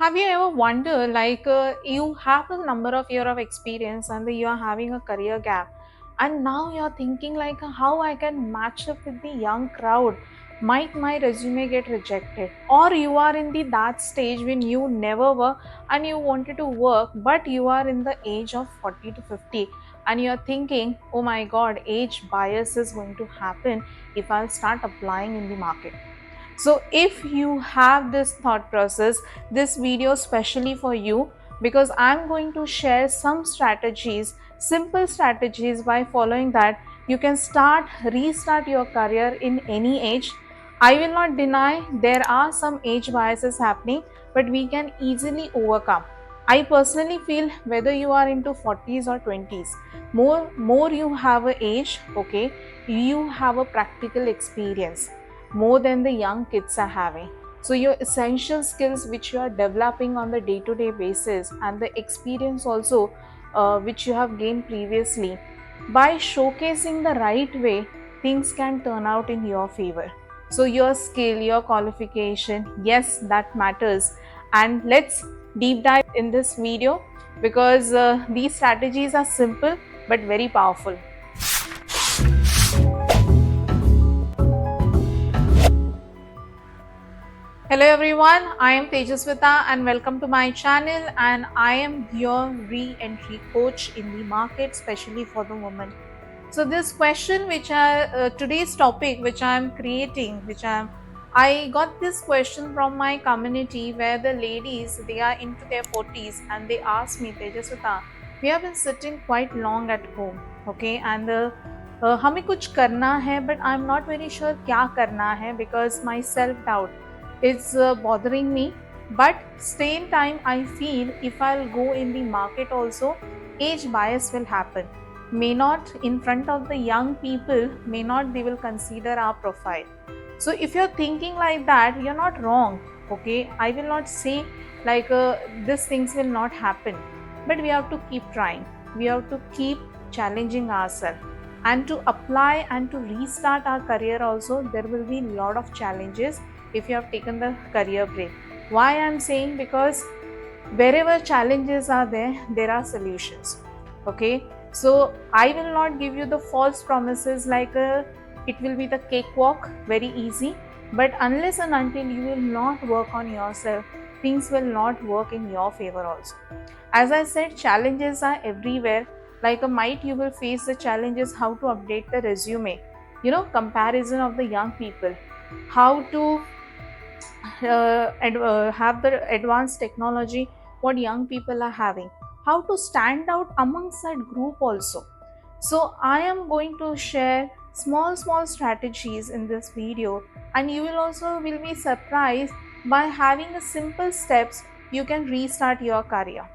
Have you ever wondered, you have a number of year of experience and you are having a career gap, and now you're thinking like how I can match up with the young crowd? Might my resume get rejected? Or you are in the that stage when you never were and you wanted to work, but you are in the age of 40 to 50 and you're thinking, oh my god, age bias is going to happen if I'll start applying in the market. So, if you have this thought process, this video specially for you, because I'm going to share some strategies, simple strategies. By following that, you can restart your career in any age. I will not deny there are some age biases happening, but we can easily overcome. I personally feel whether you are into 40s or 20s, more you have a age, okay, you have a practical experience more than the young kids are having. So, your essential skills which you are developing on the day to day basis, and the experience also which you have gained previously, by showcasing the right way, things can turn out in your favor. So, your skill, your qualification, yes, that matters. And let's deep dive in this video because these strategies are simple but very powerful. Hello everyone, I am Tejaswita and welcome to my channel, and I am your re-entry coach in the market, especially for the women. So this question today's topic which I am creating, I got this question from my community where the ladies, they are into their 40s and they ask me, Tejaswita, we have been sitting quite long at home, okay, and हमें कुछ करना है but I'm not very sure क्या करना है because my self doubt is bothering me. But same time I feel if I'll go in the market also, age bias will happen. May not in front of the young people, may not they will consider our profile. So if you're thinking like that, you're not wrong. Okay, I will not say these things will not happen, but we have to keep trying. We have to keep challenging ourselves and to apply and to restart our career also. There will be a lot of challenges if you have taken the career break. Why I'm saying, because wherever challenges are there, there are solutions. Okay, so I will not give you the false promises it will be the cakewalk, very easy. But unless and until you will not work on yourself, things will not work in your favor also. As I said, challenges are everywhere. Like a might you will face the challenges how to update the resume, comparison of the young people, how to have the advanced technology what young people are having, how to stand out amongst that group also. So I am going to share small strategies in this video, and you will be surprised by having a simple steps you can restart your career.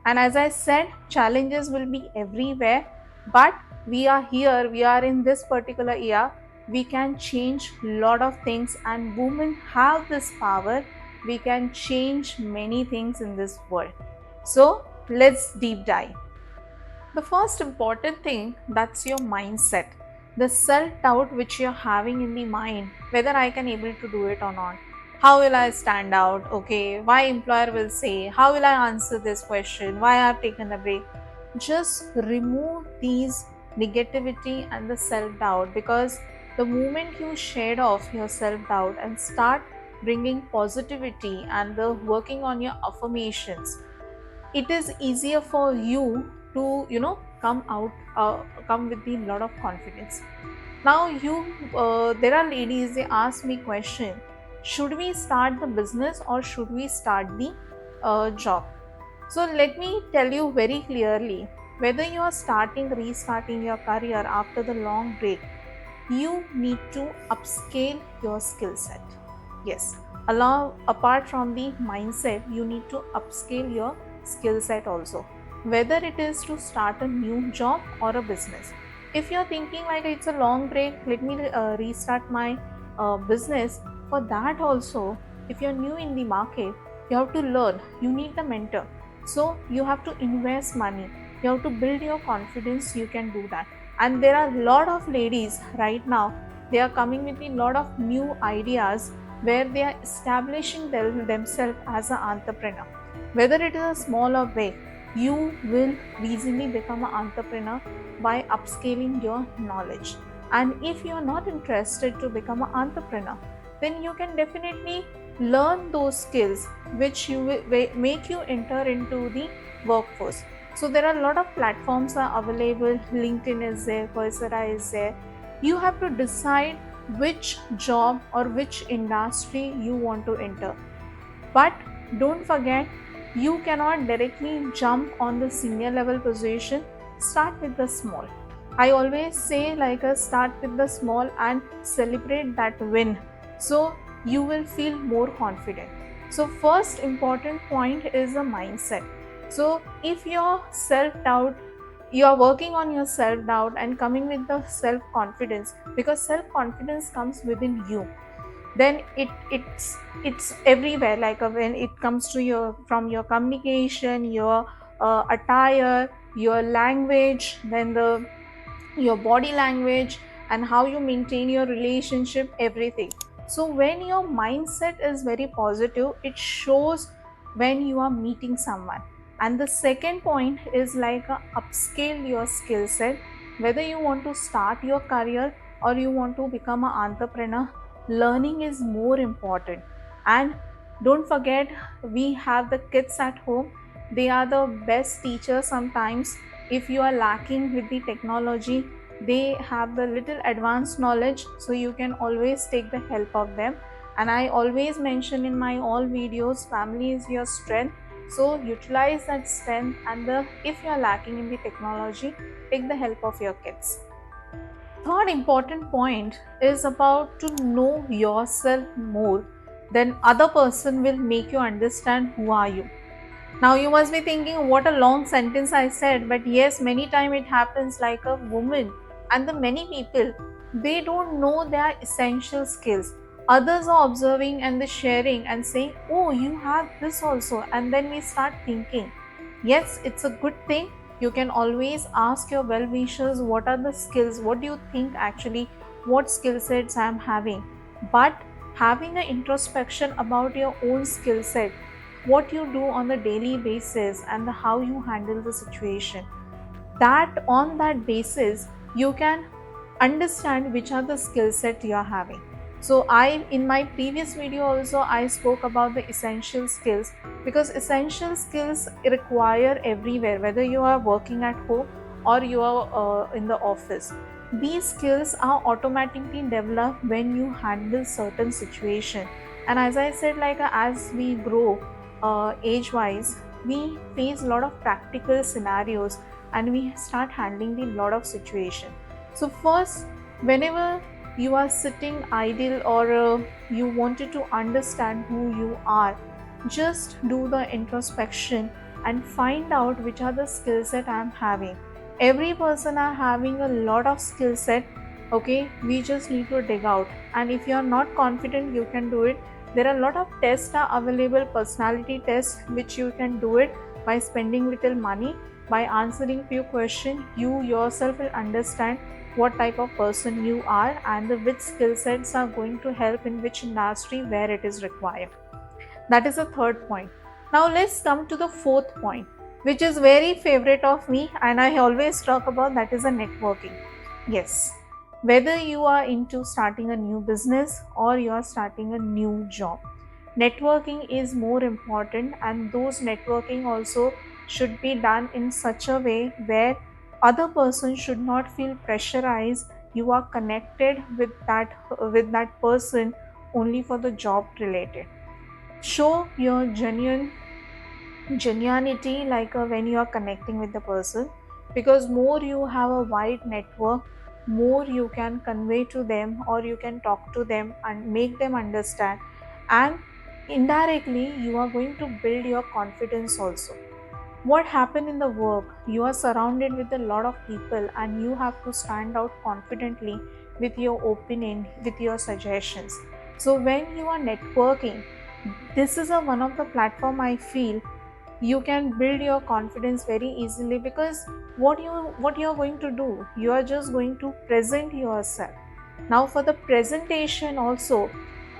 And as I said, challenges will be everywhere, but we are here, we are in this particular year, we can change lot of things, and women have this power. We can change many things in this world. So let's deep dive. The first important thing, that's your mindset, the self doubt which you're having in the mind, whether I can able to do it or not, how will I stand out, okay, why employer will say, how will I answer this question, why I've taken a break. Just remove these negativity and the self doubt, because the moment you shed off your self doubt and start bringing positivity and the working on your affirmations, it is easier for you to come with a lot of confidence. Now there are ladies, they ask me question, should we start the business or should we start the job? So let me tell you very clearly, whether you are restarting your career after the long break, you need to upscale your skill set. Yes, apart from the mindset, you need to upscale your skill set also. Whether it is to start a new job or a business. If you're thinking like it's a long break, let me restart my business. For that also, if you're new in the market, you have to learn. You need the mentor. So you have to invest money. You have to build your confidence. You can do that. And there are a lot of ladies right now, they are coming with a lot of new ideas where they are establishing themselves as an entrepreneur. Whether it is a small or big, you will easily become an entrepreneur by upscaling your knowledge. And if you are not interested to become an entrepreneur, then you can definitely learn those skills which you will make you enter into the workforce. So there are a lot of platforms are available. LinkedIn is there, Coursera is there. You have to decide which job or which industry you want to enter. But don't forget, you cannot directly jump on the senior level position. Start with the small. I always say, like, start with the small and celebrate that win. So you will feel more confident. So, first important point is the mindset. So, if your self doubt, you are working on your self doubt and coming with the self confidence, because self confidence comes within you, then it's everywhere, like when it comes to your from your communication, your attire, your language, then the your body language, and how you maintain your relationship, everything. So when your mindset is very positive, it shows when you are meeting someone. And the second point is like upscale your skill set. Whether you want to start your career or you want to become an entrepreneur, learning is more important. And don't forget, we have the kids at home. They are the best teachers sometimes. If you are lacking with the technology, they have the little advanced knowledge, so you can always take the help of them. And I always mention in my all videos, family is your strength. So utilize that strength, and the if you are lacking in the technology, take the help of your kids. Third important point is about to know yourself more, then other person will make you understand who are you. Now you must be thinking, what a long sentence I said, but yes, many time it happens, like a woman and the many people, they don't know their essential skills. Others are observing and the sharing and saying, oh, you have this also, and then we start thinking, yes, it's a good thing. You can always ask your well wishers, what are the skills? What do you think actually? What skill sets I am having? But having an introspection about your own skill set, what you do on a daily basis, and how you handle the situation, that on that basis you can understand which are the skill set you are having. So I, in my previous video also, I spoke about the essential skills, because essential skills require everywhere, whether you are working at home or you are in the office. These skills are automatically developed when you handle certain situation. And as I said, like as we grow age wise, we face a lot of practical scenarios and we start handling the lot of situation. So first, whenever you are sitting idle or you wanted to understand who you are, just do the introspection and find out which are the skill set I am having. Every person are having a lot of skill set. Okay, we just need to dig out. And if you are not confident, you can do it. There are a lot of tests are available, personality tests, which you can do it by spending little money. By answering few questions, you yourself will understand what type of person you are and the which skill sets are going to help in which industry where it is required. That is the third point. Now let's come to the fourth point, which is very favorite of me and I always talk about, that is a networking. Yes, whether you are into starting a new business or you are starting a new job, networking is more important, and those networking also should be done in such a way where other person should not feel pressurized. You are connected with that person only for the job related. Show your genuinity, like when you are connecting with the person, because more you have a wide network, more you can convey to them or you can talk to them and make them understand. And indirectly you are going to build your confidence also. What happened in the work, you are surrounded with a lot of people and you have to stand out confidently with your opinion, with your suggestions. So when you are networking, this is a one of the platform I feel you can build your confidence very easily, because what you are going to do, you are just going to present yourself. Now for the presentation also,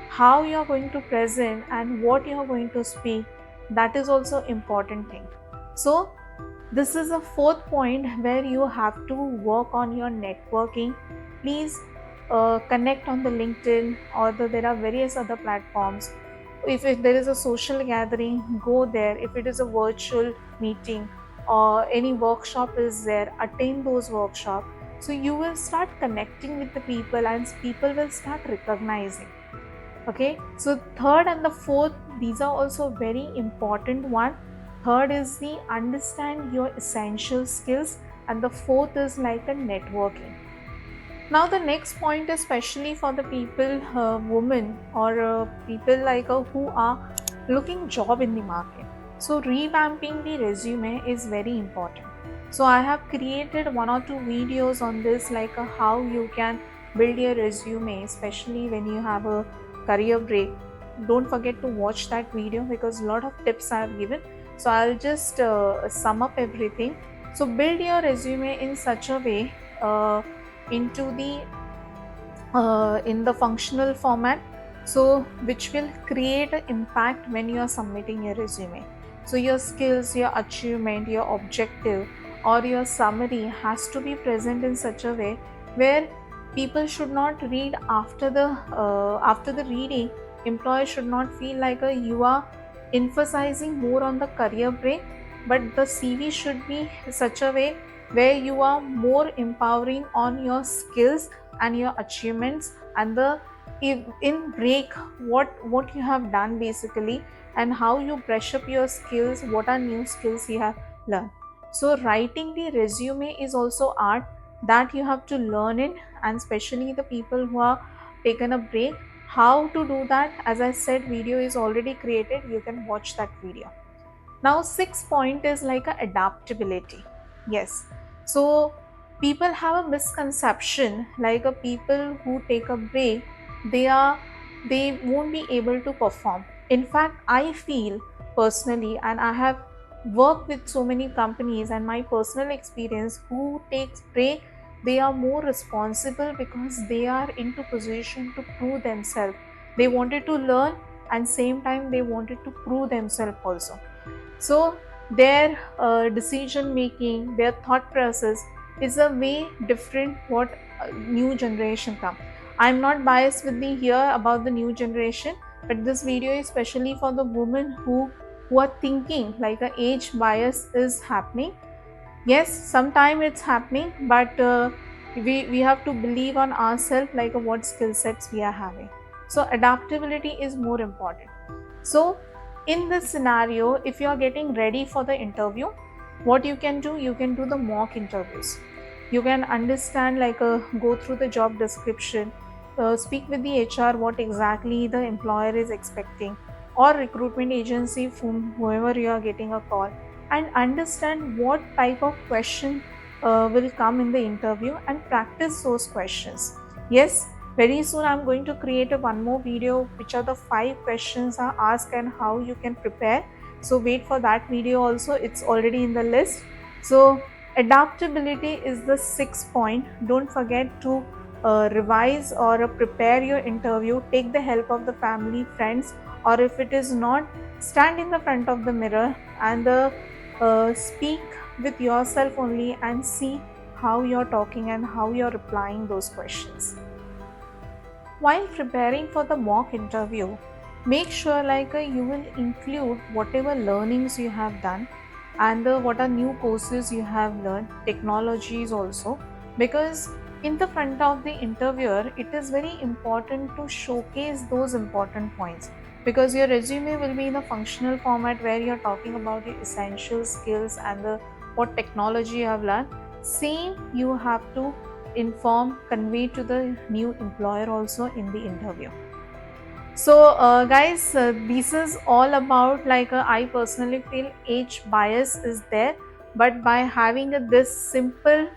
how you are going to present and what you are going to speak, That is also important thing. So this is a fourth point where you have to work on your networking. Please connect on the LinkedIn, or there are various other platforms. If there is a social gathering, go there. If it is a virtual meeting or any workshop is there, attend those workshops. So you will start connecting with the people and people will start recognizing. Okay, so third and the fourth, these are also very important one. Third is the understand your essential skills, and the fourth is like a networking. Now the next point, especially for the people, women or people like who are looking job in the market. So revamping the resume is very important. So I have created one or two videos on this, like how you can build your resume, especially when you have a career break. Don't forget to watch that video because a lot of tips I have given. So I'll just sum up everything. So build your resume in such a way. Into the in the functional format, so which will create an impact when you are submitting your resume. So your skills, your achievement, your objective, or your summary has to be present in such a way where people should not read after the reading. Employer should not feel like you are emphasizing more on the career break, but the CV should be such a way where you are more empowering on your skills and your achievements, and the in break what you have done basically, and how you brush up your skills, what are new skills you have learned. So writing the resume is also art that you have to learn it, and especially the people who are taken a break, how to do that. As I said, video is already created, you can watch that video. Now, sixth point is like a adaptability. Yes. So people have a misconception like a people who take a break, they are they won't be able to perform. In fact, I feel personally, and I have worked with so many companies, and my personal experience, who takes break, they are more responsible because they are into position to prove themselves. They wanted to learn, and same time they wanted to prove themselves also. So their decision making, their thought process is a way different what new generation come. I'm not biased with the here about the new generation, but this video is especially for the women who are thinking like a age bias is happening. Yes, sometime it's happening, but we have to believe on ourselves like what skill sets we are having. So adaptability is more important. So in this scenario, if you are getting ready for the interview, what you can do, you can do the mock interviews. You can understand like go through the job description, speak with the HR what exactly the employer is expecting, or recruitment agency from whoever you are getting a call, and understand what type of question will come in the interview and practice those questions. Yes, very soon I'm going to create a one more video which are the 5 questions are asked and how you can prepare. So wait for that video also, it's already in the list. So adaptability is the sixth point. Don't forget to revise or prepare your interview. Take the help of the family, friends, or if it is not, stand in the front of the mirror and speak with yourself only and see how you're talking and how you're replying those questions. While preparing for the mock interview, make sure like you will include whatever learnings you have done, and what are new courses you have learned, technologies also, because in the front of the interviewer it is very important to showcase those important points, because your resume will be in a functional format where you're talking about your essential skills and what technology you have learned. Same you have to inform, convey to the new employer also in the interview. So guys, this is all about like I personally feel age bias is there, but by having this simple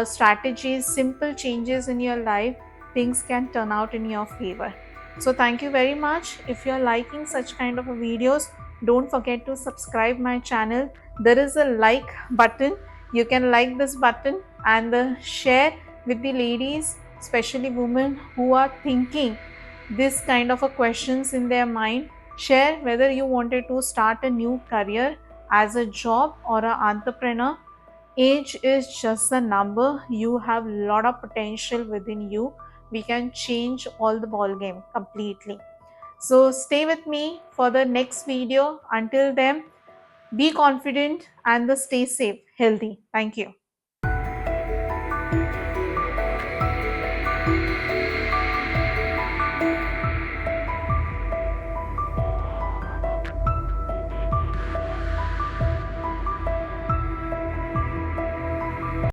strategies, simple changes in your life, things can turn out in your favor. So thank you very much. If you are liking such kind of videos, don't forget to subscribe my channel. There is a like button. You can like this button and share with the ladies, especially women who are thinking this kind of a questions in their mind. Share whether you wanted to start a new career as a job or an entrepreneur. Age is just a number. You have a lot of potential within you. We can change all the ball game completely. So stay with me for the next video. Until then, be confident and stay safe, healthy. Thank you.